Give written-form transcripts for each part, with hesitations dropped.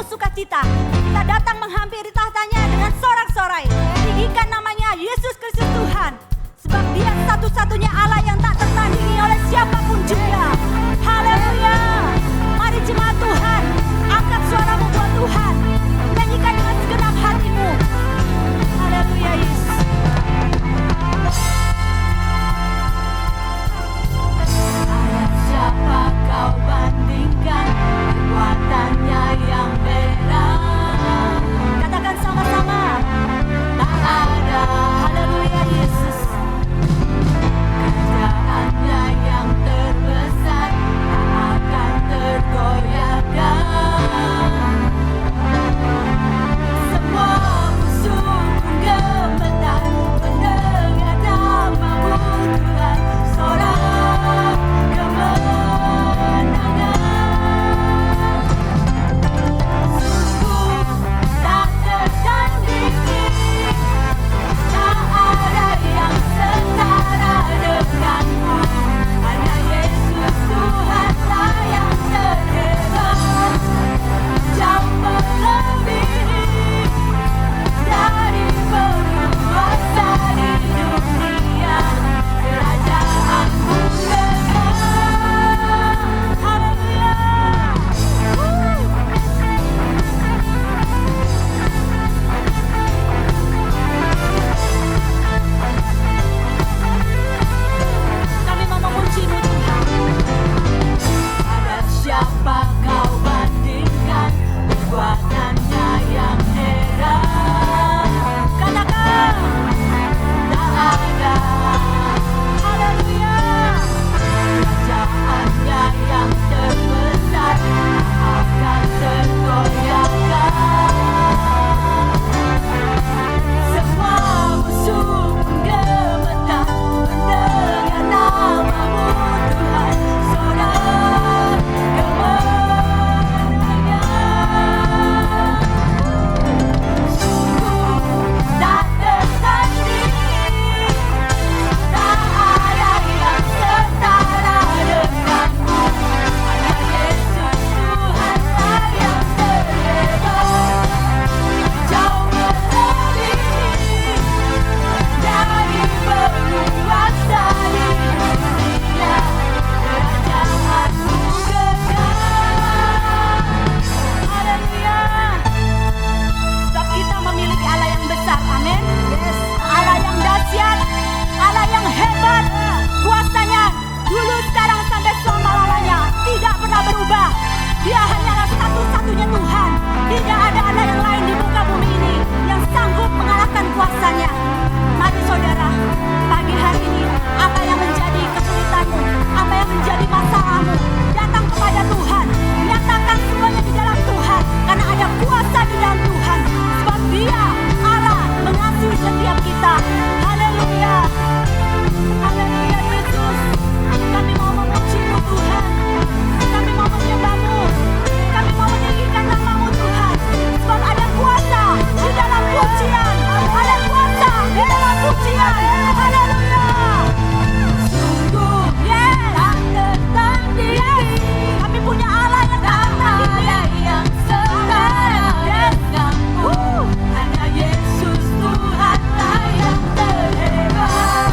penuh sukacita. Kita datang menghampiri tahtanya dengan sorak-sorai. Tinggikan namanya Yesus Kristus Tuhan. Sebab dia satu-satunya Allah yang tak tertandingi oleh siapapun juga. Haleluya. Mari jemaat Tuhan, angkat suaramu buat Tuhan. Nyanyikan dengan segenap hatimu. Haleluya Yesus. Siapa kau bandingkan kekuatannya yang berat? Katakan sama-sama. Tak ada. Haleluya Yesus. Kerajaannya yang terbesar tak akan tergoyahkan. Semua musuh pun gemetar mendengar namamu Tuhan. Sorak kemenangan. Sungguh tak tertandingi, tak ada yang setara denganmu. Hanya Yesus Tuhanlah yang terhebat, jauh melebihi dari penguasa di dunia. Kerajaanmu kekal. Haleluya. Kami mau memuji-Mu Tuhan. Ada siapa kau bandingkan kekuatannya yang heran? Katakan, tak ada. Haleluya. Kerajaannya yang terbesar tak akan tergoyahkan. Semua musuh pun gemetar mendengar namamu Tuhan. Sorak kemenangan. Sungguh tak tertandingi, tak ada yang setara denganmu. Hanya Yesus Tuhanlah yang terhebat, jauh melebihi dari penguasa di dunia. Kerajaanmu kekal. Haleluya. Sebab kita memiliki Allah yang besar, amin. Yes. Allah yang dahsyat, Allah yang hebat. Kuasanya dulu, sekarang, sampai selama-lamanya tidak pernah berubah. Dia hanyalah satu-satunya Tuhan. Tidak ada Allah yang lain di muka bumi ini yang sanggup mengalahkan kuasanya. Mari saudara, pagi hari ini apa yang menjadi kesulitanmu, apa yang menjadi masalahmu, datang kepada Tuhan. Nyatakan semuanya di dalam Tuhan, karena ada kuasa di dalam Tuhan. Sebab Dia Allah mengasihi setiap kita. Haleluya. Haleluya Yesus. Kami mau memuji-Mu Tuhan. Kami mau menyembah-Mu. Kami mau meninggikan nama-Mu Tuhan. Sebab ada kuasa di dalam pujian. Ada kuasa di dalam pujian. Haleluya. Sungguh tak tertandingi. Kami punya Allah yang tak tertandingi, yang setara denganmu. Hanya Yesus Tuhanlah yang terhebat,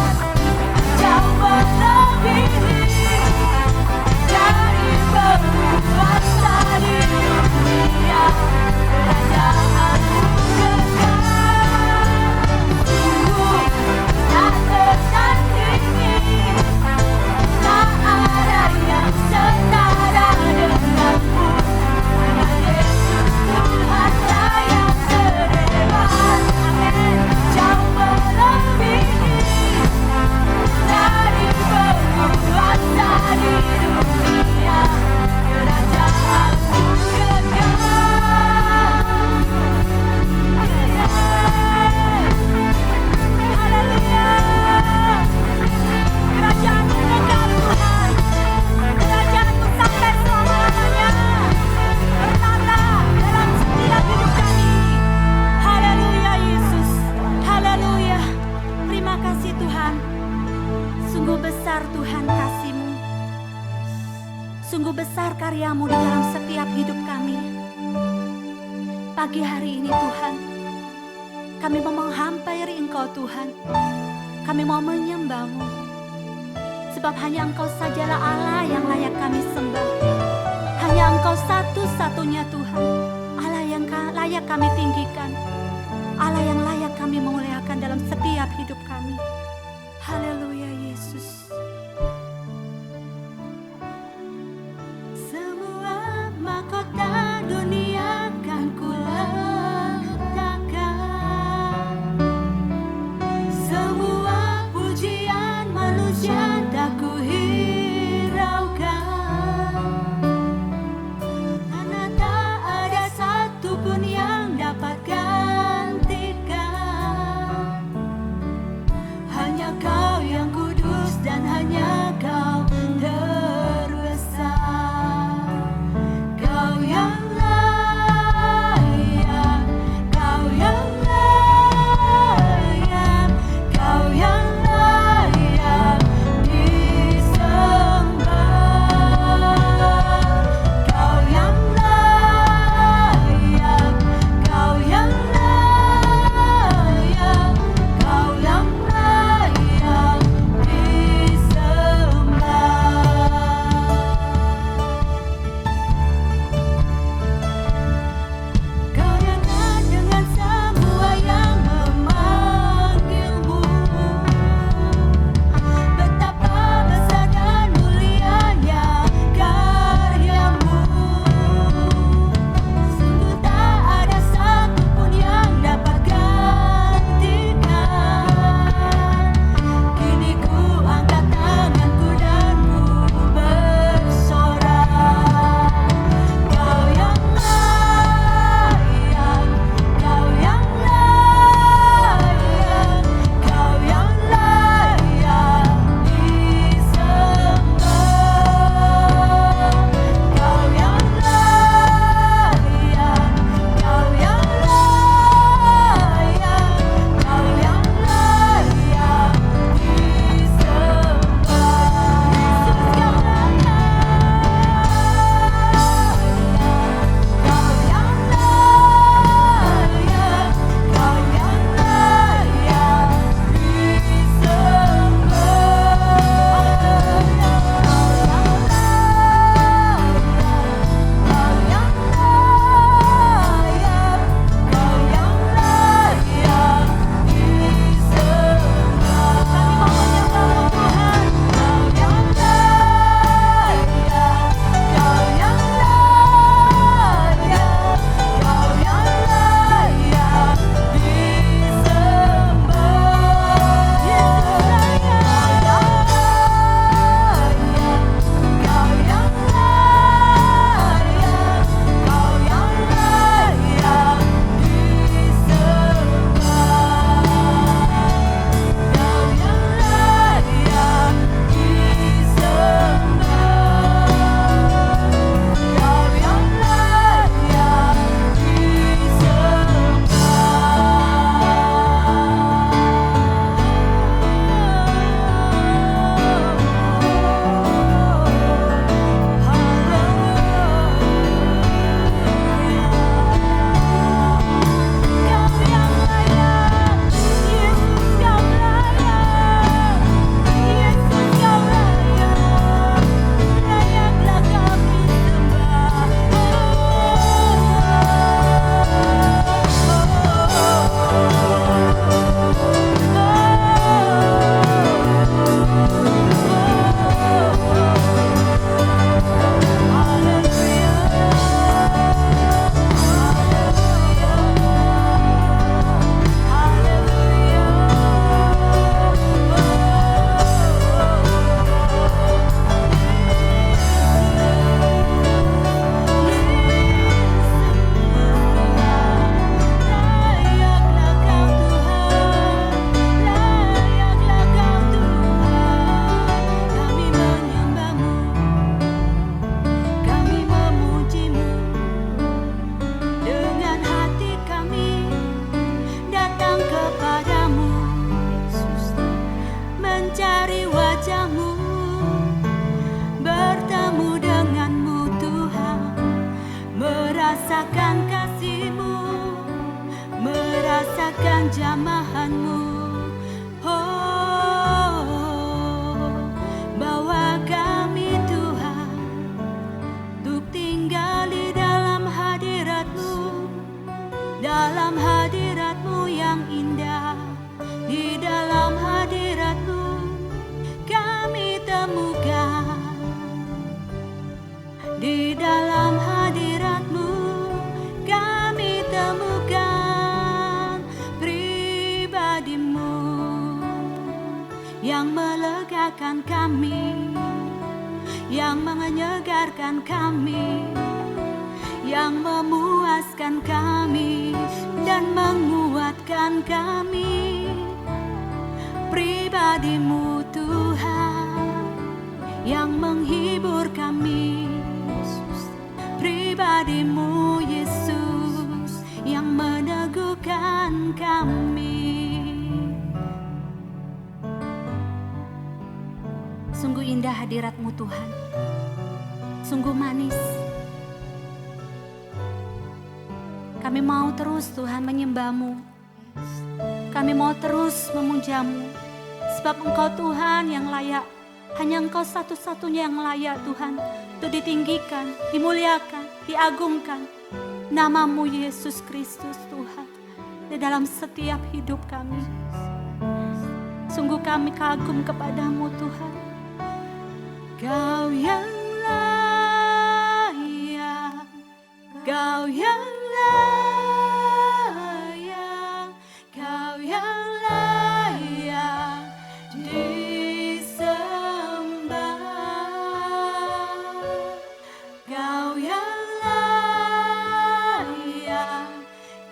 jauh melebihi dari penguasa di dunia. Kerajaanmu kekal. Sungguh tak tertandingi, tak ada yang setara denganmu. Hanya Yesus Tuhanlah yang terhebat, jauh melebihi dari penguasa di dunia. Kerajaanmu kekal. Haleluya. Kerajaanmu kekal Tuhan. Kerajaanmu sampai selama-lamanya. Bertata dalam setiap hidup kami. Haleluya Yesus. Haleluya. Terima kasih Tuhan. Sungguh besar Tuhan kasih-Mu. Sungguh besar karya-Mu di dalam setiap hidup kami. Pagi hari ini Tuhan, kami mau menghampiri Engkau Tuhan. Kami mau menyembah-Mu, sebab hanya Engkau sajalah Allah yang layak kami sembah. Hanya Engkau satu-satunya Tuhan, Allah yang layak kami tinggikan, Allah yang layak kami memuliakan dalam setiap hidup kami. Haleluya Yesus. Semua mahkota dunia kan kuletakkan, semua pujian manusia tak kuhiraukan, karena tak ada satupun yang dapat gantikan bukan jamahanmu. Bawa kami Tuhan untuk tinggal di dalam hadirat-Mu, dalam hadirat-Mu yang indah. Di dalam hadirat-Mu kami temukan, di dalam hadirat-Mu kami temukan pribadi-Mu yang melegakan kami, yang menyegarkan kami, yang memuaskan kami dan menguatkan kami. Pribadi-Mu Tuhan yang menghibur kami, pribadi-Mu Yesus yang meneguhkan kami. Sungguh indah hadirat-Mu Tuhan, sungguh manis. Kami mau terus Tuhan menyembah-Mu, kami mau terus memuja-Mu, sebab Engkau Tuhan yang layak. Hanya Engkau satu-satunya yang layak Tuhan untuk ditinggikan, dimuliakan, diagungkan. Nama-Mu Yesus Kristus Tuhan di dalam setiap hidup kami. Sungguh kami kagum kepada-Mu Tuhan. Kau yang layak, Kau yang layak, Kau yang layak disembah. Kau yang layak,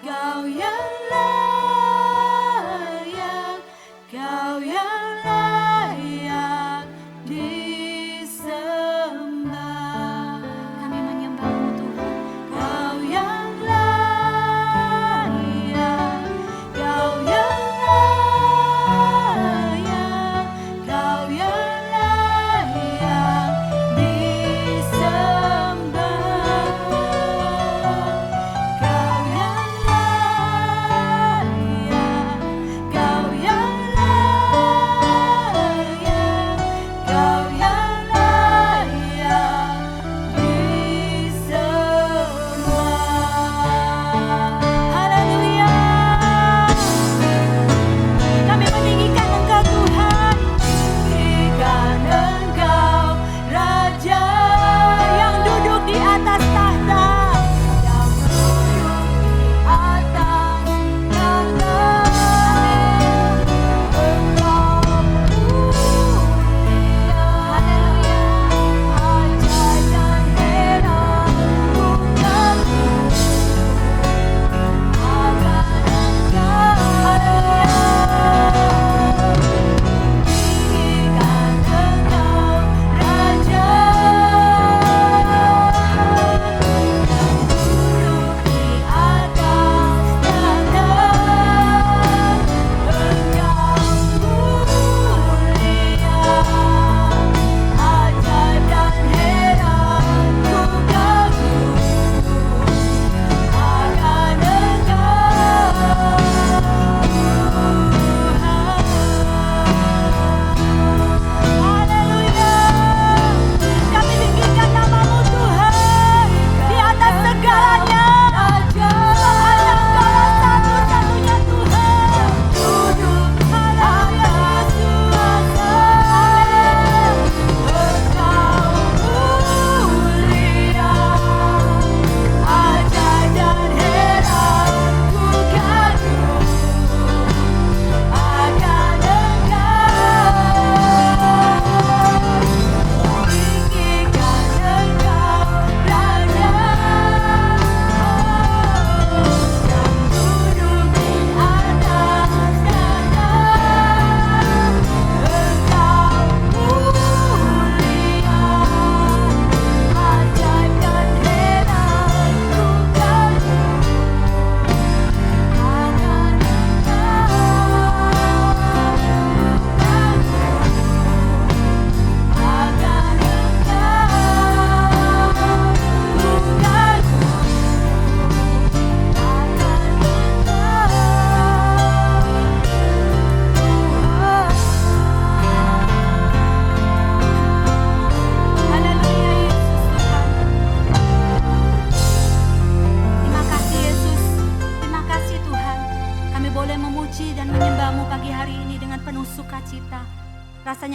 Kau yang layak, Kau yang layak disembah. Kami menyembah-Mu Tuhan. Kau yang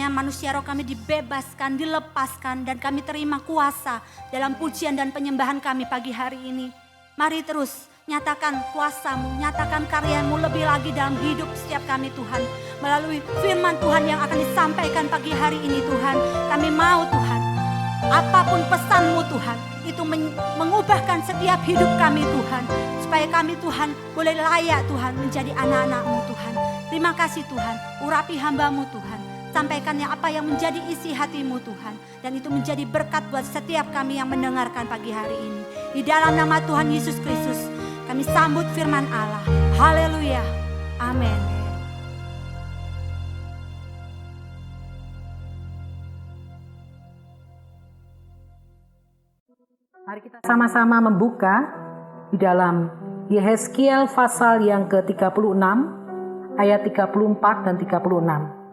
kiranya manusia roh kami dibebaskan, dilepaskan, dan kami terima kuasa dalam pujian dan penyembahan kami pagi hari ini. Mari terus nyatakan kuasa-Mu, nyatakan karya-Mu lebih lagi dalam hidup setiap kami Tuhan. Melalui firman Tuhan yang akan disampaikan pagi hari ini Tuhan. Kami mau Tuhan, apapun pesan-Mu Tuhan, itu mengubahkan setiap hidup kami Tuhan. Supaya kami Tuhan boleh layak Tuhan menjadi anak-anak-Mu Tuhan. Terima kasih Tuhan, urapi hamba-Mu Tuhan. Sampaikannya apa yang menjadi isi hati-Mu Tuhan. Dan itu menjadi berkat buat setiap kami yang mendengarkan pagi hari ini. Di dalam nama Tuhan Yesus Kristus, kami sambut firman Allah. Haleluya. Amin. Mari kita sama-sama membuka di dalam Yehezkiel pasal yang ke-36 ayat 34 dan 36.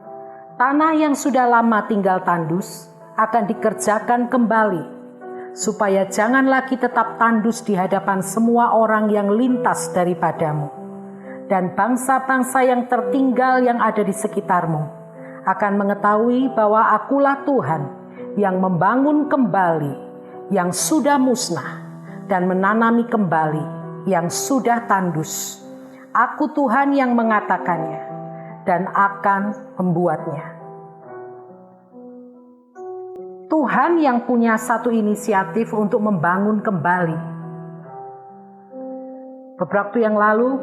Tanah yang sudah lama tinggal tandus akan dikerjakan kembali, supaya jangan lagi tetap tandus di hadapan semua orang yang lintas daripadamu. Dan bangsa-bangsa yang tertinggal yang ada di sekitarmu akan mengetahui bahwa akulah Tuhan yang membangun kembali yang sudah musnah dan menanami kembali yang sudah tandus. Aku Tuhan yang mengatakannya dan akan membuatnya. Tuhan yang punya satu inisiatif untuk membangun kembali. Beberapa waktu yang lalu,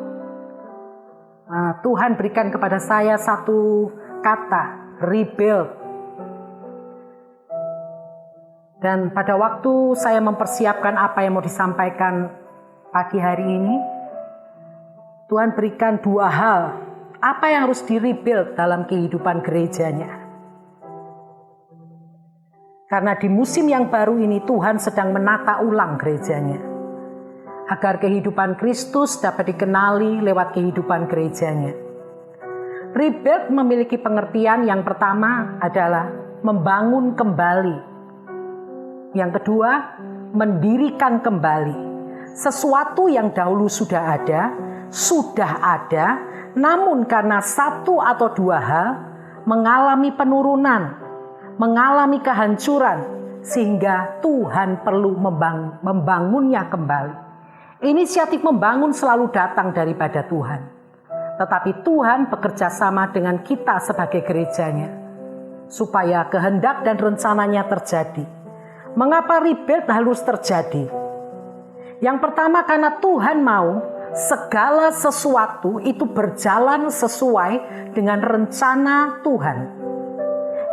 Tuhan berikan kepada saya satu kata, rebuild. Dan pada waktu saya mempersiapkan apa yang mau disampaikan pagi hari ini, Tuhan berikan dua hal. Apa yang harus di-rebuild dalam kehidupan gerejanya. Karena di musim yang baru ini Tuhan sedang menata ulang gerejanya. Agar kehidupan Kristus dapat dikenali lewat kehidupan gerejanya. Rebuild memiliki pengertian yang pertama adalah membangun kembali. Yang kedua, mendirikan kembali. Sesuatu yang dahulu sudah ada, namun karena satu atau dua hal mengalami penurunan, mengalami kehancuran, sehingga Tuhan perlu membangunnya kembali. Inisiatif membangun selalu datang daripada Tuhan. Tetapi Tuhan bekerja sama dengan kita sebagai gerejanya, supaya kehendak dan rencananya terjadi. Mengapa rebuild harus terjadi? Yang pertama karena Tuhan mau segala sesuatu itu berjalan sesuai dengan rencana Tuhan.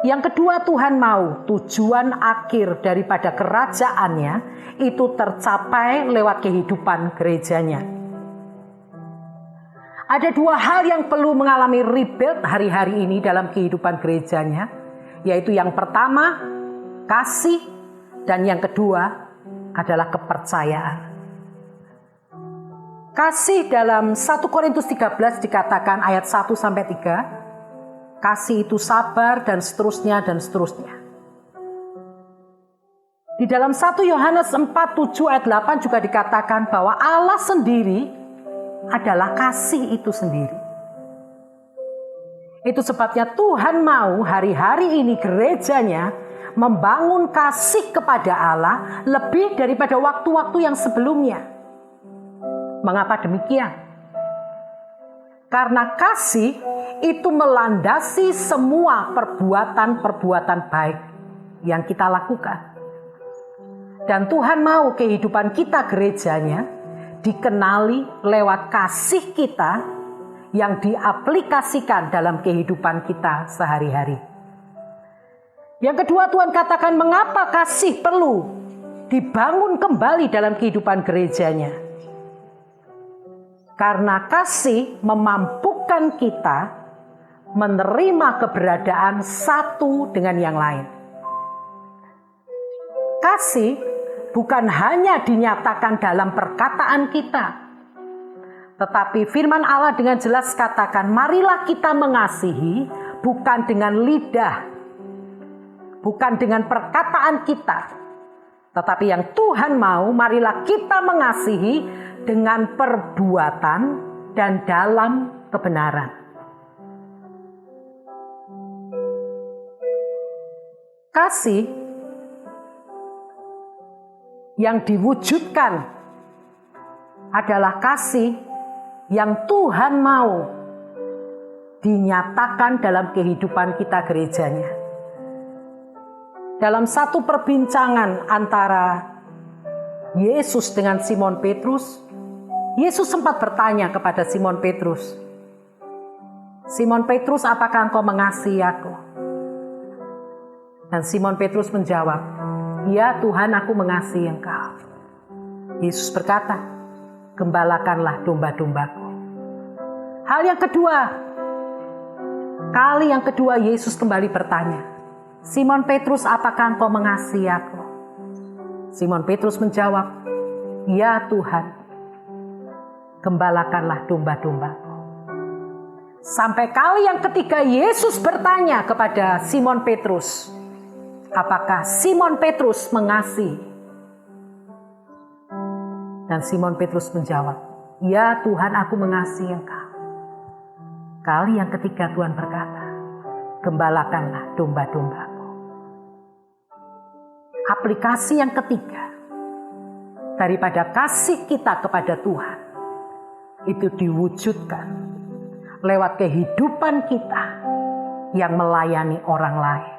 Yang kedua, Tuhan mau tujuan akhir daripada kerajaannya itu tercapai lewat kehidupan gerejanya. Ada dua hal yang perlu mengalami rebuild hari-hari ini dalam kehidupan gerejanya, yaitu yang pertama, kasih, dan yang kedua adalah kepercayaan. Kasih dalam 1 Korintus 13 dikatakan ayat 1-3, kasih itu sabar dan seterusnya dan seterusnya. Di dalam 1 Yohanes 4:7 ayat 8 juga dikatakan bahwa Allah sendiri adalah kasih itu sendiri. Itu sebabnya Tuhan mau hari-hari ini gerejanya membangun kasih kepada Allah lebih daripada waktu-waktu yang sebelumnya. Mengapa demikian? Karena kasih itu melandasi semua perbuatan-perbuatan baik yang kita lakukan. Dan Tuhan mau kehidupan kita gerejanya dikenali lewat kasih kita yang diaplikasikan dalam kehidupan kita sehari-hari. Yang kedua, Tuhan katakan mengapa kasih perlu dibangun kembali dalam kehidupan gerejanya. Karena kasih memampukan kita menerima keberadaan satu dengan yang lain. Kasih bukan hanya dinyatakan dalam perkataan kita, tetapi firman Allah dengan jelas katakan, marilah kita mengasihi bukan dengan lidah, bukan dengan perkataan kita, tetapi yang Tuhan mau, marilah kita mengasihi dengan perbuatan dan dalam kebenaran. Kasih yang diwujudkan adalah kasih yang Tuhan mau dinyatakan dalam kehidupan kita gerejanya. Dalam satu perbincangan antara Yesus dengan Simon Petrus, Yesus sempat bertanya kepada Simon Petrus, "Simon Petrus, apakah engkau mengasihi aku?" Dan Simon Petrus menjawab, "Ya Tuhan, aku mengasihi engkau." Yesus berkata, "Gembalakanlah domba-dombaku." Kali yang kedua Yesus kembali bertanya, "Simon Petrus, apakah engkau mengasihi aku?" Simon Petrus menjawab, "Ya Tuhan, gembalakanlah domba-dombaku." Sampai kali yang ketiga Yesus bertanya kepada Simon Petrus, "Apakah Simon Petrus mengasihi?" Dan Simon Petrus menjawab, "Ya Tuhan, aku mengasihi engkau." Kali yang ketiga Tuhan berkata, "Gembalakanlah domba-dombaku." Aplikasi yang ketiga daripada kasih kita kepada Tuhan itu diwujudkan lewat kehidupan kita yang melayani orang lain.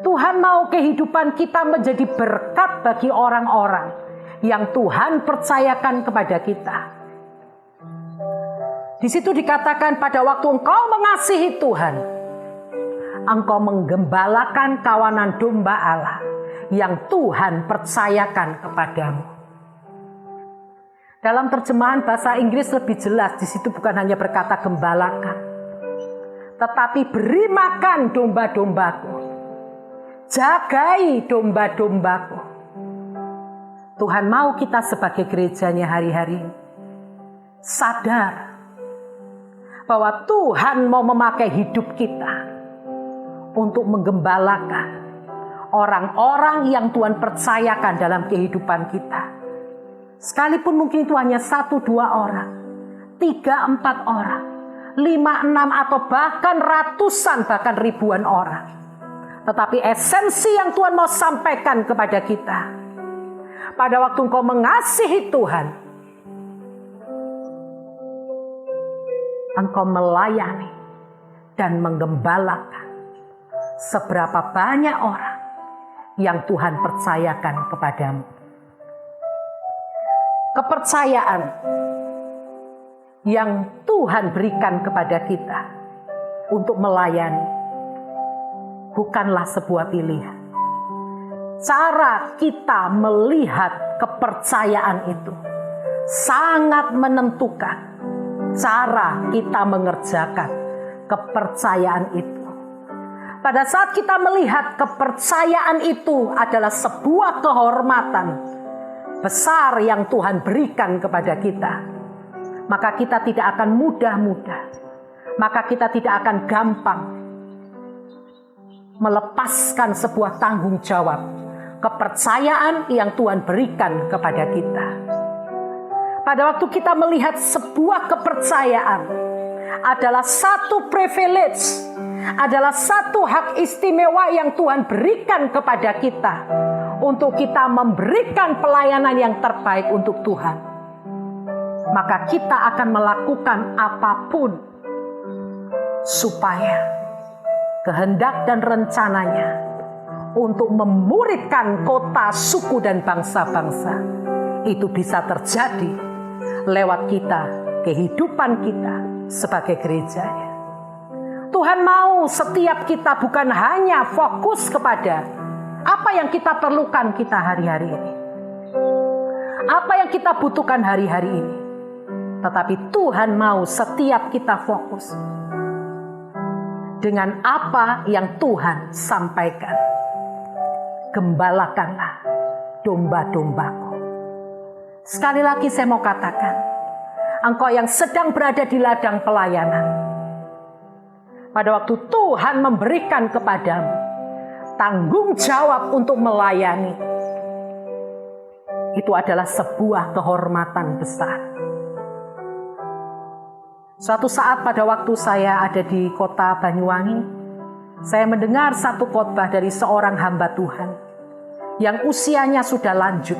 Tuhan mau kehidupan kita menjadi berkat bagi orang-orang yang Tuhan percayakan kepada kita. Di situ dikatakan, pada waktu engkau mengasihi Tuhan, engkau menggembalakan kawanan domba Allah yang Tuhan percayakan kepadamu. Dalam terjemahan bahasa Inggris lebih jelas, di situ bukan hanya berkata gembalakan, tetapi beri makan domba-dombaku, jagai domba-dombaku. Tuhan mau kita sebagai gerejanya hari-hari ini sadar bahwa Tuhan mau memakai hidup kita untuk menggembalakan orang-orang yang Tuhan percayakan dalam kehidupan kita. Sekalipun mungkin itu hanya 1-2 orang, 3-4 orang, 5-6 atau bahkan ratusan, bahkan ribuan orang. Tetapi esensi yang Tuhan mau sampaikan kepada kita, pada waktu engkau mengasihi Tuhan, engkau melayani dan menggembalakan seberapa banyak orang yang Tuhan percayakan kepadamu. Kepercayaan yang Tuhan berikan kepada kita untuk melayani bukanlah sebuah pilihan. Cara kita melihat kepercayaan itu sangat menentukan cara kita mengerjakan kepercayaan itu. Pada saat kita melihat kepercayaan itu adalah sebuah kehormatan besar yang Tuhan berikan kepada kita, maka kita tidak akan mudah-mudah, maka kita tidak akan gampang melepaskan sebuah tanggung jawab kepercayaan yang Tuhan berikan kepada kita. Pada waktu kita melihat sebuah kepercayaan adalah satu privilege, adalah satu hak istimewa yang Tuhan berikan kepada kita untuk kita memberikan pelayanan yang terbaik untuk Tuhan, maka kita akan melakukan apapun supaya kehendak dan rencananya untuk memuridkan kota, suku, dan bangsa-bangsa itu bisa terjadi lewat kita, kehidupan kita sebagai gerejanya. Tuhan mau setiap kita bukan hanya fokus kepada apa yang kita perlukan kita hari-hari ini, apa yang kita butuhkan hari-hari ini, tetapi Tuhan mau setiap kita fokus dengan apa yang Tuhan sampaikan. Gembalakanlah domba-dombaku. Sekali lagi saya mau katakan, engkau yang sedang berada di ladang pelayanan, pada waktu Tuhan memberikan kepadamu tanggung jawab untuk melayani, itu adalah sebuah kehormatan besar. Suatu saat pada waktu saya ada di kota Banyuwangi, saya mendengar satu khotbah dari seorang hamba Tuhan yang usianya sudah lanjut.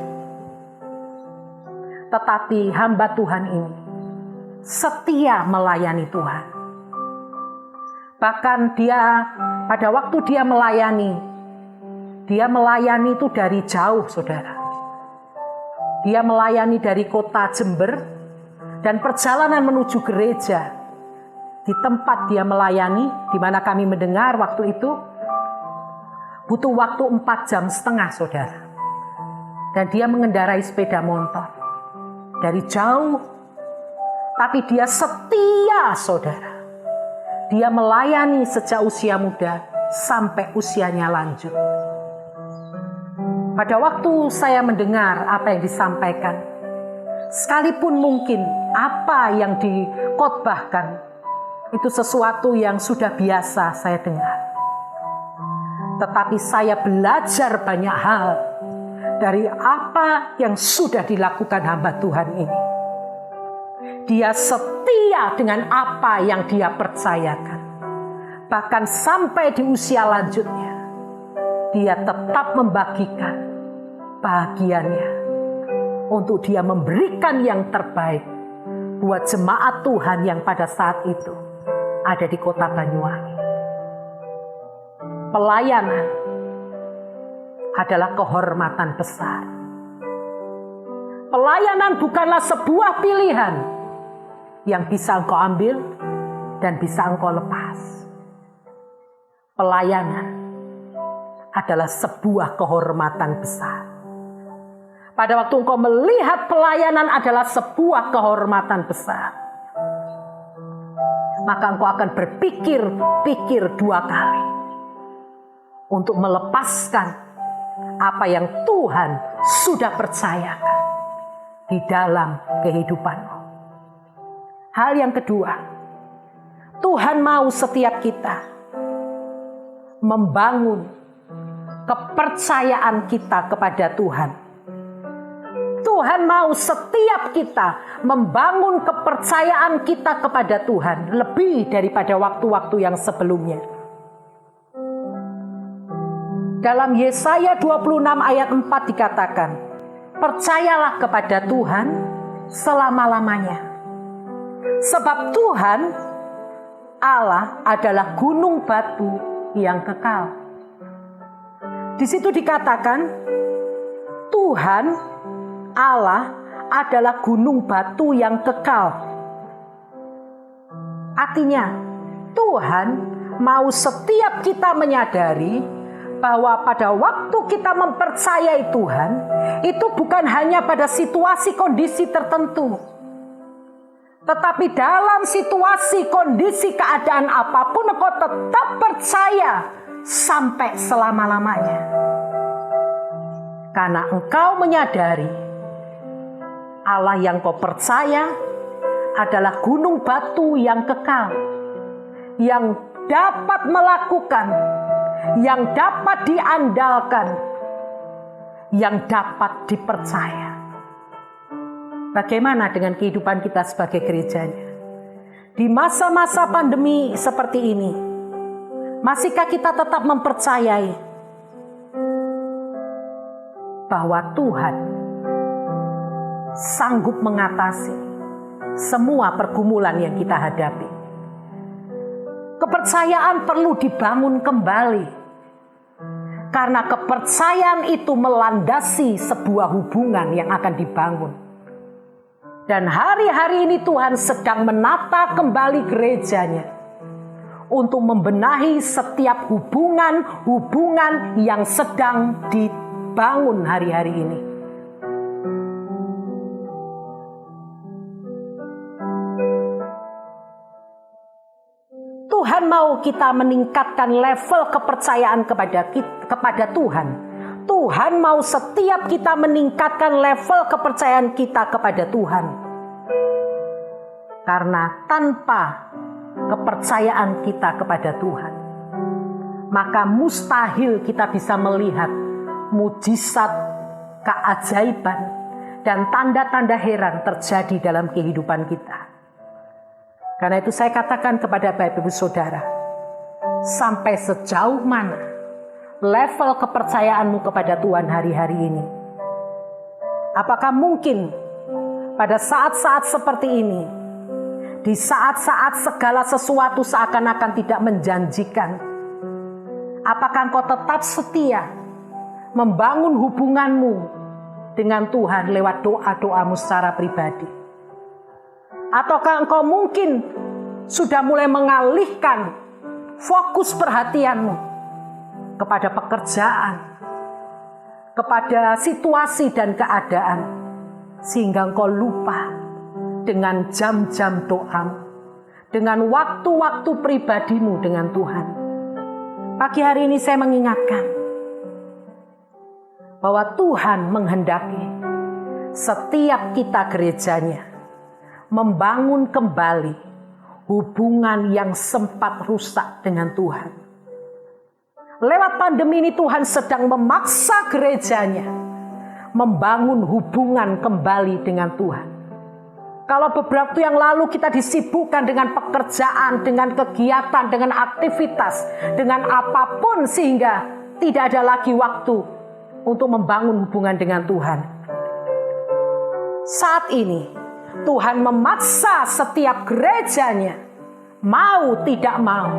Tetapi hamba Tuhan ini setia melayani Tuhan. Bahkan pada waktu dia melayani itu dari jauh, saudara. Dia melayani dari kota Jember, dan perjalanan menuju gereja di tempat dia melayani, di mana kami mendengar waktu itu, butuh waktu 4,5 jam, saudara. Dan dia mengendarai sepeda motor dari jauh, tapi dia setia, saudara. Dia melayani sejak usia muda sampai usianya lanjut. Pada waktu saya mendengar apa yang disampaikan, sekalipun mungkin apa yang dikhotbahkan itu sesuatu yang sudah biasa saya dengar, tetapi saya belajar banyak hal dari apa yang sudah dilakukan hamba Tuhan ini. Dia setia dengan apa yang dia percayakan. Bahkan sampai di usia lanjutnya, dia tetap membagikan bahagiannya untuk dia memberikan yang terbaik buat jemaat Tuhan yang pada saat itu ada di kota Banyuwangi. Pelayanan adalah kehormatan besar. Pelayanan bukanlah sebuah pilihan yang bisa engkau ambil dan bisa engkau lepas. Pelayanan adalah sebuah kehormatan besar. Pada waktu engkau melihat pelayanan adalah sebuah kehormatan besar, maka engkau akan berpikir 2 kali untuk melepaskan apa yang Tuhan sudah percayakan di dalam kehidupanmu. Hal yang kedua, Tuhan mau setiap kita membangun kepercayaan kita kepada Tuhan. Tuhan mau setiap kita membangun kepercayaan kita kepada Tuhan lebih daripada waktu-waktu yang sebelumnya. Dalam Yesaya 26 ayat 4 dikatakan, percayalah kepada Tuhan selama-lamanya. Sebab Tuhan Allah adalah gunung batu yang kekal. Di situ dikatakan Tuhan Allah adalah gunung batu yang kekal. Artinya Tuhan mau setiap kita menyadari bahwa pada waktu kita mempercayai Tuhan, itu bukan hanya pada situasi kondisi tertentu, tetapi dalam situasi, kondisi, keadaan apapun engkau tetap percaya sampai selama-lamanya. Karena engkau menyadari Allah yang kau percaya adalah gunung batu yang kekal, yang dapat melakukan, yang dapat diandalkan, yang dapat dipercaya. Bagaimana dengan kehidupan kita sebagai gerejanya? Di masa-masa pandemi seperti ini, masihkah kita tetap mempercayai bahwa Tuhan sanggup mengatasi semua pergumulan yang kita hadapi? Kepercayaan perlu dibangun kembali, karena kepercayaan itu melandasi sebuah hubungan yang akan dibangun. Dan hari-hari ini Tuhan sedang menata kembali gerejanya untuk membenahi setiap hubungan yang sedang dibangun hari-hari ini. Tuhan mau kita meningkatkan level kepercayaan kepada Tuhan. Tuhan mau setiap kita meningkatkan level kepercayaan kita kepada Tuhan. Karena tanpa kepercayaan kita kepada Tuhan, maka mustahil kita bisa melihat mujizat, keajaiban, dan tanda-tanda heran terjadi dalam kehidupan kita. Karena itu saya katakan kepada Bapak Ibu Saudara, Sampai sejauh mana level kepercayaanmu kepada Tuhan hari-hari ini? Apakah mungkin pada saat-saat seperti ini, di saat-saat segala sesuatu seakan-akan tidak menjanjikan, apakah engkau tetap setia membangun hubunganmu dengan Tuhan lewat doa-doamu secara pribadi? Ataukah engkau mungkin sudah mulai mengalihkan fokus perhatianmu kepada pekerjaan, kepada situasi dan keadaan, sehingga engkau lupa dengan jam-jam doamu, dengan waktu-waktu pribadimu dengan Tuhan? Pagi hari ini saya mengingatkan bahwa Tuhan menghendaki setiap kita gerejanya membangun kembali hubungan yang sempat rusak dengan Tuhan. Lewat pandemi ini Tuhan sedang memaksa gerejanya membangun hubungan kembali dengan Tuhan. Kalau beberapa waktu yang lalu kita disibukkan dengan pekerjaan, dengan kegiatan, dengan aktivitas, dengan apapun sehingga tidak ada lagi waktu untuk membangun hubungan dengan Tuhan. Saat ini Tuhan memaksa setiap gerejanya, mau tidak mau,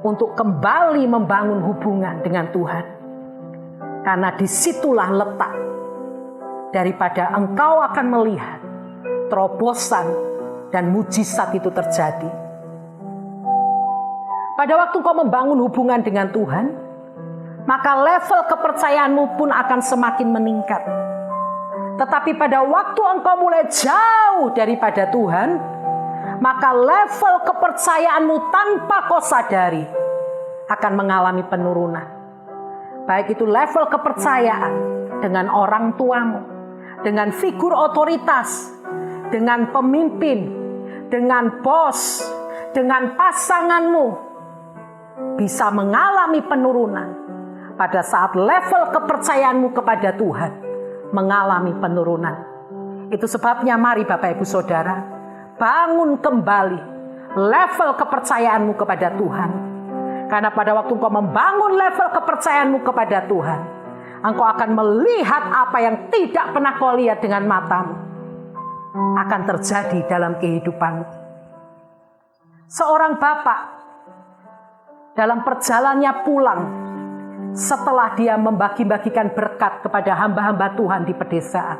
untuk kembali membangun hubungan dengan Tuhan. Karena disitulah letak daripada engkau akan melihat terobosan dan mujizat itu terjadi. Pada waktu engkau membangun hubungan dengan Tuhan, maka level kepercayaanmu pun akan semakin meningkat. Tetapi pada waktu engkau mulai jauh daripada Tuhan, maka level kepercayaanmu tanpa kau sadari akan mengalami penurunan. Baik itu level kepercayaan dengan orang tuamu, dengan figur otoritas, dengan pemimpin, dengan bos, dengan pasanganmu, bisa mengalami penurunan pada saat level kepercayaanmu kepada Tuhan mengalami penurunan. Itu sebabnya mari Bapak Ibu Saudara, bangun kembali level kepercayaanmu kepada Tuhan. Karena pada waktu engkau membangun level kepercayaanmu kepada Tuhan, engkau akan melihat apa yang tidak pernah kau lihat dengan matamu akan terjadi dalam kehidupanmu. Seorang bapak dalam perjalanannya pulang setelah dia membagi-bagikan berkat kepada hamba-hamba Tuhan di pedesaan,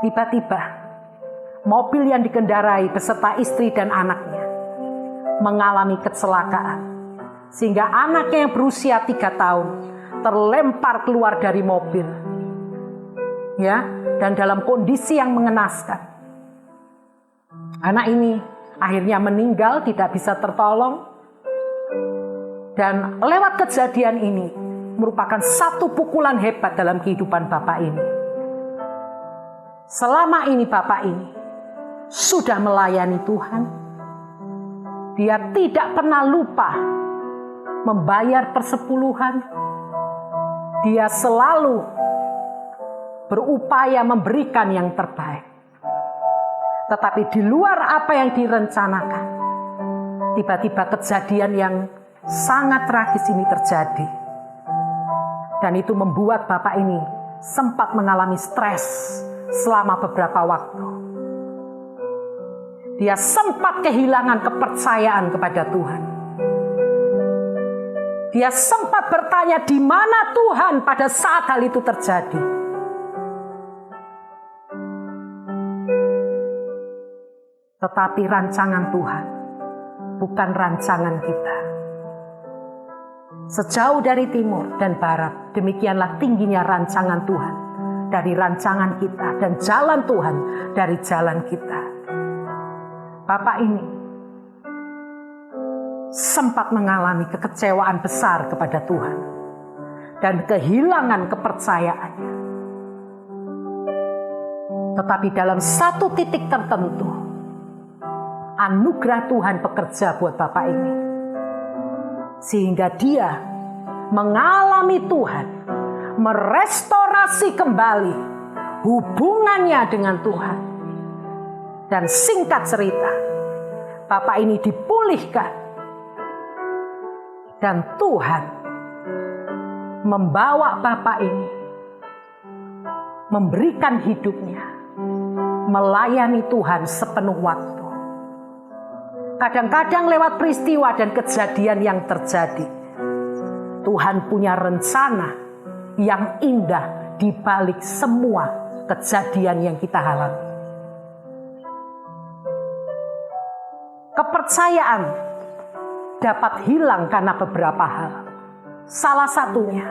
tiba-tiba mobil yang dikendarai beserta istri dan anaknya mengalami kecelakaan, sehingga anaknya yang berusia 3 tahun terlempar keluar dari mobil, ya, dan dalam kondisi yang mengenaskan. Anak ini akhirnya meninggal, tidak bisa tertolong. Dan lewat kejadian ini merupakan satu pukulan hebat dalam kehidupan bapak ini. Selama ini bapak ini sudah melayani Tuhan. Dia tidak pernah lupa membayar persepuluhan. Dia selalu berupaya memberikan yang terbaik. Tetapi di luar apa yang direncanakan, tiba-tiba kejadian yang sangat tragis ini terjadi. Dan itu membuat bapak ini sempat mengalami stres selama beberapa waktu. Dia sempat kehilangan kepercayaan kepada Tuhan. Dia sempat bertanya, di mana Tuhan pada saat hal itu terjadi? Tetapi rancangan Tuhan bukan rancangan kita. Sejauh dari timur dan barat, demikianlah tingginya rancangan Tuhan dari rancangan kita, dan jalan Tuhan dari jalan kita. Bapak ini sempat mengalami kekecewaan besar kepada Tuhan dan kehilangan kepercayaannya. Tetapi dalam satu titik tertentu, anugerah Tuhan bekerja buat bapak ini, sehingga dia mengalami Tuhan merestorasi kembali hubungannya dengan Tuhan. Dan singkat cerita, bapak ini dipulihkan Dan Tuhan membawa Bapak ini, memberikan hidupnya, melayani Tuhan sepenuh waktu. Kadang-kadang lewat peristiwa dan kejadian yang terjadi, Tuhan punya rencana yang indah di balik semua kejadian yang kita alami. Kepercayaan dapat hilang karena beberapa hal. Salah satunya,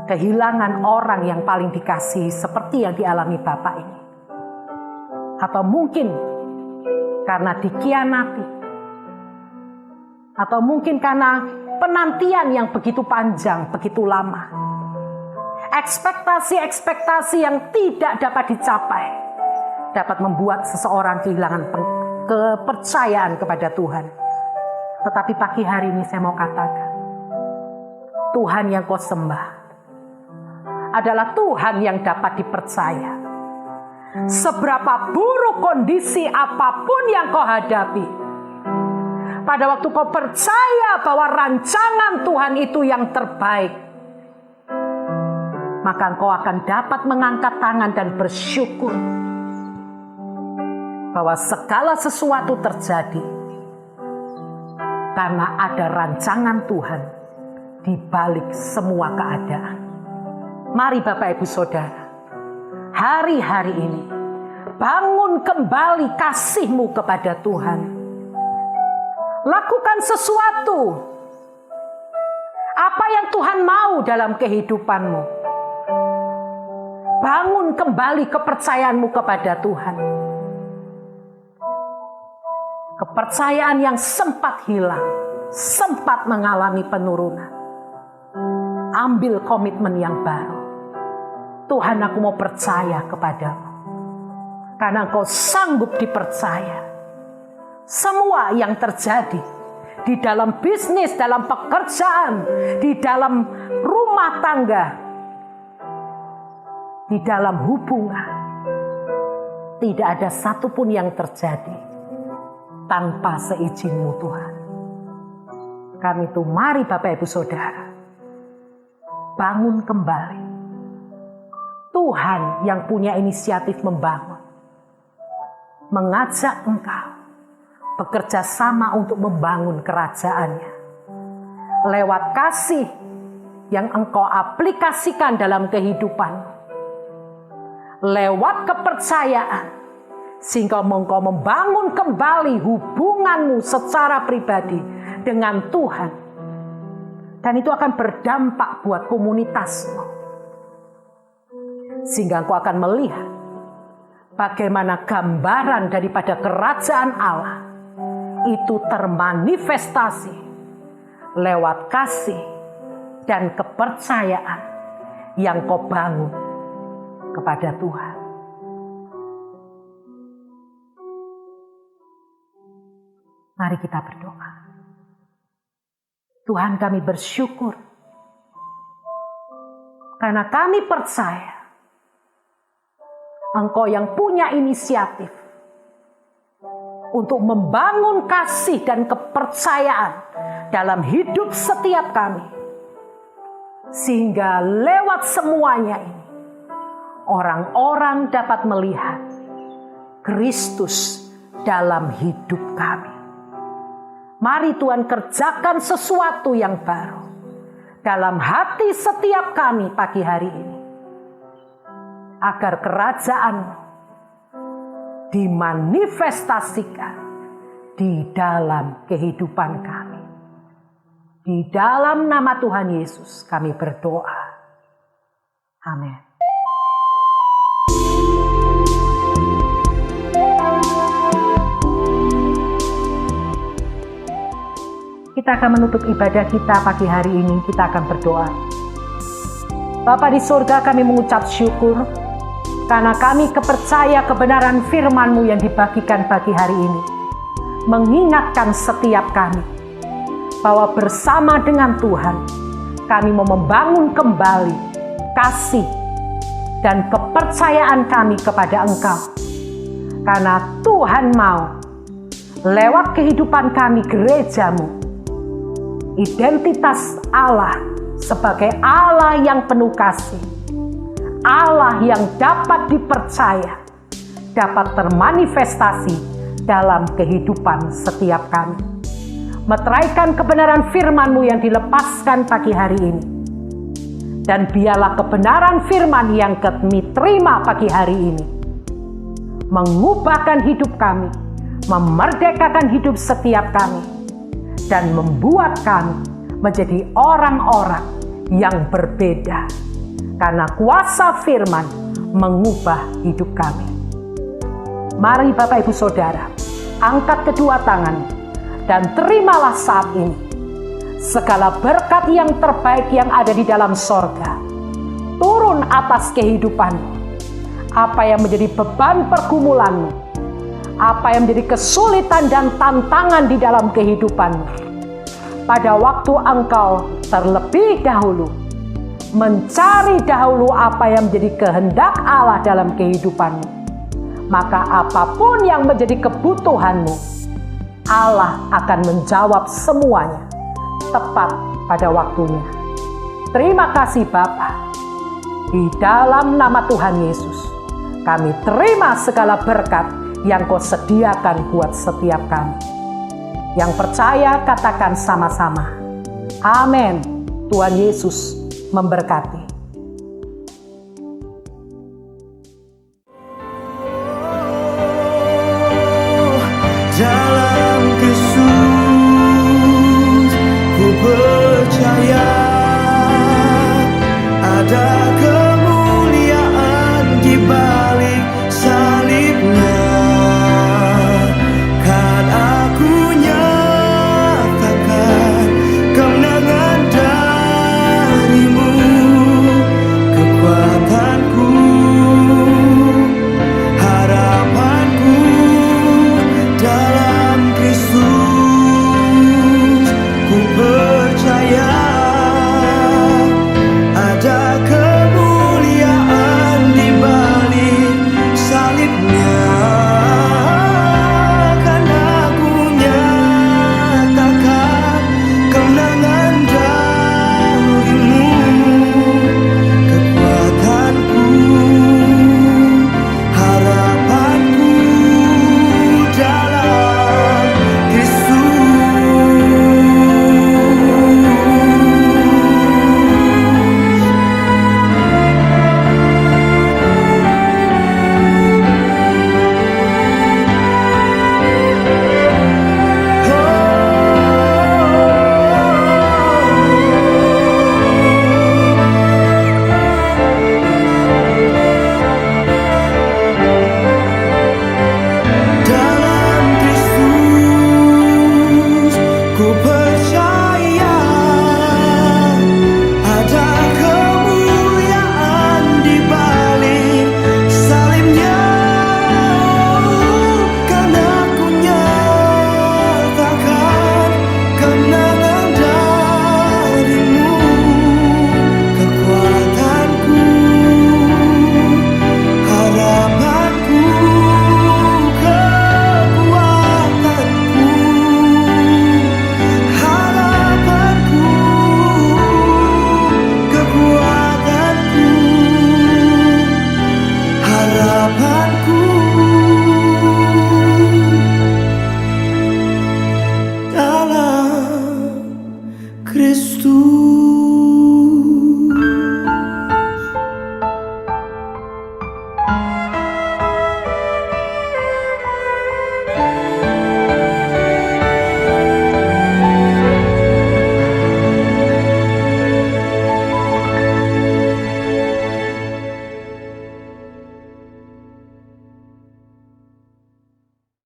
kehilangan orang yang paling dikasihi seperti yang dialami Bapak ini. Atau mungkin karena dikhianati. Atau mungkin karena penantian yang begitu panjang, begitu lama. Ekspektasi-ekspektasi yang tidak dapat dicapai dapat membuat seseorang kehilangan kepercayaan kepada Tuhan. Tetapi pagi hari ini saya mau katakan, Tuhan yang kau sembah adalah Tuhan yang dapat dipercaya. Seberapa buruk kondisi apapun yang kau hadapi, pada waktu kau percaya bahwa rancangan Tuhan itu yang terbaik, maka engkau akan dapat mengangkat tangan dan bersyukur bahwa segala sesuatu terjadi karena ada rancangan Tuhan di balik semua keadaan. Mari Bapak Ibu Saudara, hari-hari ini bangun kembali kasihmu kepada Tuhan. Lakukan sesuatu. Apa yang Tuhan mau dalam kehidupanmu. Bangun kembali kepercayaanmu kepada Tuhan. Kepercayaan yang sempat hilang, sempat mengalami penurunan. Ambil komitmen yang baru. Tuhan, aku mau percaya kepadamu. Karena engkau sanggup dipercaya. Semua yang terjadi di dalam bisnis, dalam pekerjaan, di dalam rumah tangga, di dalam hubungan, tidak ada satupun yang terjadi tanpa seizin-Mu Tuhan. Karena itu mari Bapak Ibu Saudara, bangun kembali. Tuhan yang punya inisiatif membangun, mengajak engkau bekerja sama untuk membangun kerajaannya. Lewat kasih yang engkau aplikasikan dalam kehidupan. Lewat kepercayaan, sehingga engkau membangun kembali hubunganmu secara pribadi dengan Tuhan. Dan itu akan berdampak buat komunitasmu. Sehingga engkau akan melihat bagaimana gambaran daripada kerajaan Allah itu termanifestasi lewat kasih dan kepercayaan yang kau bangun kepada Tuhan. Mari kita berdoa. Tuhan, kami bersyukur karena kami percaya Engkau yang punya inisiatif untuk membangun kasih dan kepercayaan dalam hidup setiap kami. Sehingga lewat semuanya ini, orang-orang dapat melihat Kristus dalam hidup kami. Mari Tuhan kerjakan sesuatu yang baru dalam hati setiap kami pagi hari ini. Agar kerajaan dimanifestasikan di dalam kehidupan kami. Di dalam nama Tuhan Yesus kami berdoa. Amin. Kita akan menutup ibadah kita pagi hari ini. Kita akan berdoa. Bapa di surga, kami mengucap syukur karena kami kepercaya kebenaran firman-Mu yang dibagikan pagi hari ini. Mengingatkan setiap kami bahwa bersama dengan Tuhan, kami mau membangun kembali kasih dan kepercayaan kami kepada Engkau. Karena Tuhan mau lewat kehidupan kami gereja-Mu, identitas Allah sebagai Allah yang penuh kasih, Allah yang dapat dipercaya, dapat termanifestasi dalam kehidupan setiap kami. Meteraikan kebenaran firman-Mu yang dilepaskan pagi hari ini. Dan biarlah kebenaran firman yang kami terima pagi hari ini mengubahkan hidup kami, memerdekakan hidup setiap kami, dan membuat kami menjadi orang-orang yang berbeda. Karena kuasa firman mengubah hidup kami. Mari Bapak Ibu Saudara, angkat kedua tangan dan terimalah saat ini segala berkat yang terbaik yang ada di dalam sorga turun atas kehidupanmu. Apa yang menjadi beban pergumulanmu, apa yang menjadi kesulitan dan tantangan di dalam kehidupanmu, pada waktu engkau terlebih dahulu mencari dahulu apa yang menjadi kehendak Allah dalam kehidupanmu, maka apapun yang menjadi kebutuhanmu, Allah akan menjawab semuanya tepat pada waktunya. Terima kasih Bapa. Di dalam nama Tuhan Yesus, kami terima segala berkat yang Kau sediakan buat setiap kami. Yang percaya katakan sama-sama. Amin. Tuhan Yesus memberkati. Dalam Kristus ku percaya ada kemuliaan di balik salibnya. Kan aku nyatakan kemenangan darimu, kekuatanku, harapanku dalam Kristus. Ku percaya ada kemuliaan di balik salibnya. Kan aku nyatakan kemenangan darimu, kekuatanku, harapanku dalam Kristus. Dalam Kristus ku percaya ada kemuliaan di balik salibnya. Karena ku nyatakan kemenangan darimu, kekuatanku, harapanku, kekuatanku, harapanku, kekuatanku, harapanku dalam Kristus.